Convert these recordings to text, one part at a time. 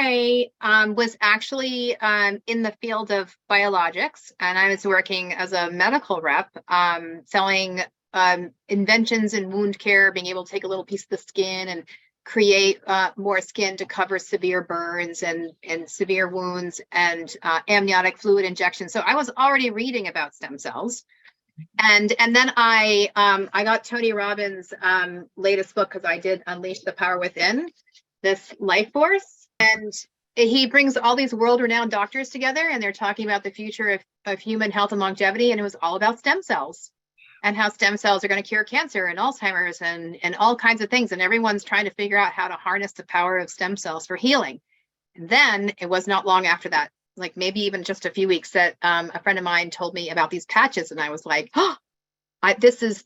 I was actually in the field of biologics, and I was working as a medical rep, selling inventions in wound care, being able to take a little piece of the skin and create more skin to cover severe burns and severe wounds and amniotic fluid injection. So I was already reading about stem cells. And then I got Tony Robbins' latest book because I did Unleash the Power Within, this life force. And he brings all these world-renowned doctors together, and they're talking about the future of human health and longevity. And it was all about stem cells and how stem cells are going to cure cancer and Alzheimer's and all kinds of things. And everyone's trying to figure out how to harness the power of stem cells for healing. And then it was not long after that, like maybe even just a few weeks, that a friend of mine told me about these patches. And I was like, oh, this is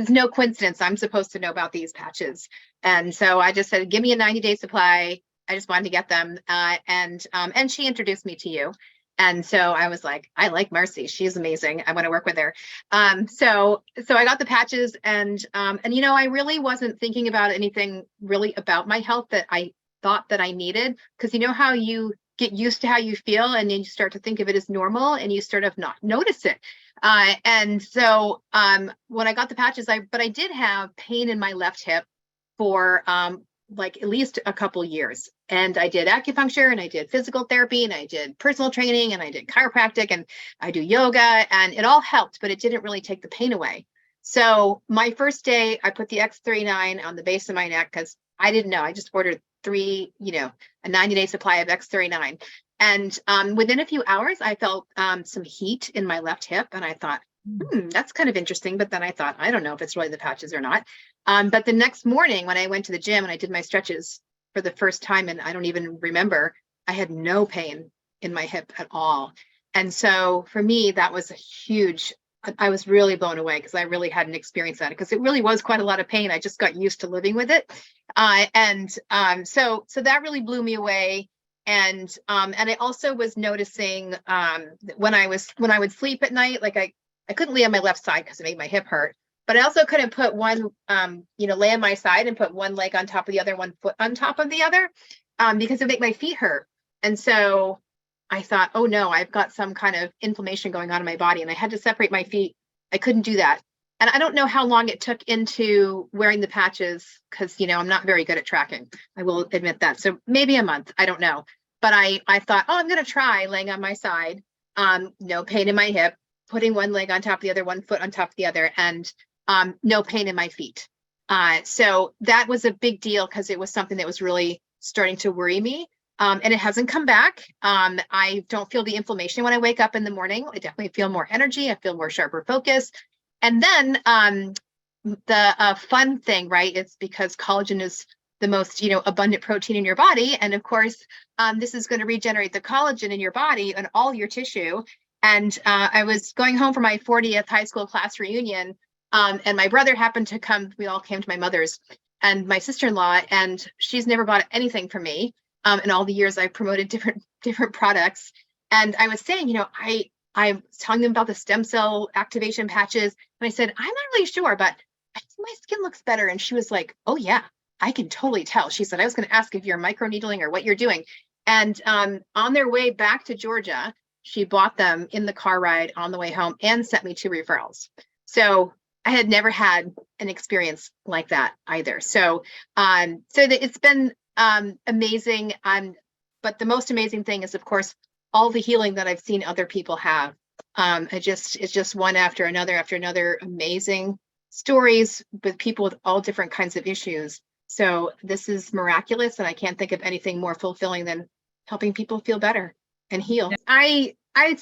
no coincidence. I'm supposed to know about these patches. And so I just said, give me a 90-day supply. I just wanted to get them. And she introduced me to you. And so I was like, I like Marcy. She's amazing. I want to work with her. So I got the patches, and I really wasn't thinking about anything really about my health that I thought that I needed, because you know how you get used to how you feel and then you start to think of it as normal and you sort of not notice it. And so when I got the patches, I did have pain in my left hip for like at least a couple years. And I did acupuncture, and I did physical therapy, and I did personal training, and I did chiropractic, and I do yoga, and it all helped, but it didn't really take the pain away. So my first day, I put the X39 on the base of my neck because I didn't know. I just ordered a 90-day supply of X39. And within a few hours, I felt some heat in my left hip, and I thought, that's kind of interesting. But then I thought, I don't know if it's really the patches or not. But the next morning when I went to the gym and I did my stretches for the first time, and I don't even remember, I had no pain in my hip at all. And so for me, that was a huge, I was really blown away because I really hadn't experienced that, because it really was quite a lot of pain. I just got used to living with it. So that really blew me away. And I also was noticing when I would sleep at night, like I couldn't lay on my left side because it made my hip hurt. But I also couldn't put one, lay on my side and put one leg on top of the other, one foot on top of the other, because it would make my feet hurt. And so I thought, oh no, I've got some kind of inflammation going on in my body, and I had to separate my feet. I couldn't do that. And I don't know how long it took into wearing the patches, because, I'm not very good at tracking. I will admit that. So maybe a month, I don't know. But I thought, oh, I'm going to try laying on my side, no pain in my hip, putting one leg on top of the other, one foot on top of the other, and no pain in my feet. So that was a big deal, because it was something that was really starting to worry me. And it hasn't come back. I don't feel the inflammation when I wake up in the morning. I definitely feel more energy. I feel more sharper focus. And then the fun thing, right? It's because collagen is the most, abundant protein in your body. And of course, this is going to regenerate the collagen in your body and all your tissue. And I was going home for my 40th high school class reunion. And my brother happened to come. We all came to my mother's, and my sister-in-law, and she's never bought anything from me. In all the years I've promoted different products. And I was saying, I was telling them about the stem cell activation patches. And I said, I'm not really sure, but I think my skin looks better. And she was like, oh yeah, I can totally tell. She said, I was going to ask if you're microneedling or what you're doing. And on their way back to Georgia, she bought them in the car ride on the way home and sent me 2 referrals. So I had never had an experience like that either. So it's been amazing. But the most amazing thing is, of course, all the healing that I've seen other people have. It's just one after another amazing stories with people with all different kinds of issues. So this is miraculous, and I can't think of anything more fulfilling than helping people feel better and heal. I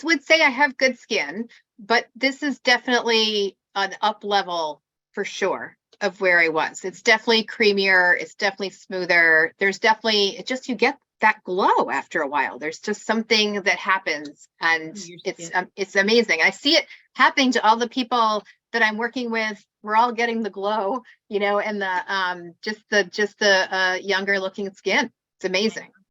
would say I have good skin, but this is definitely an up level for sure of where I was. It's definitely creamier. It's definitely smoother. There's definitely you get that glow after a while. There's just something that happens, and it's amazing. I see it happening to all the people that I'm working with. We're all getting the glow, and the just the younger looking skin. It's amazing.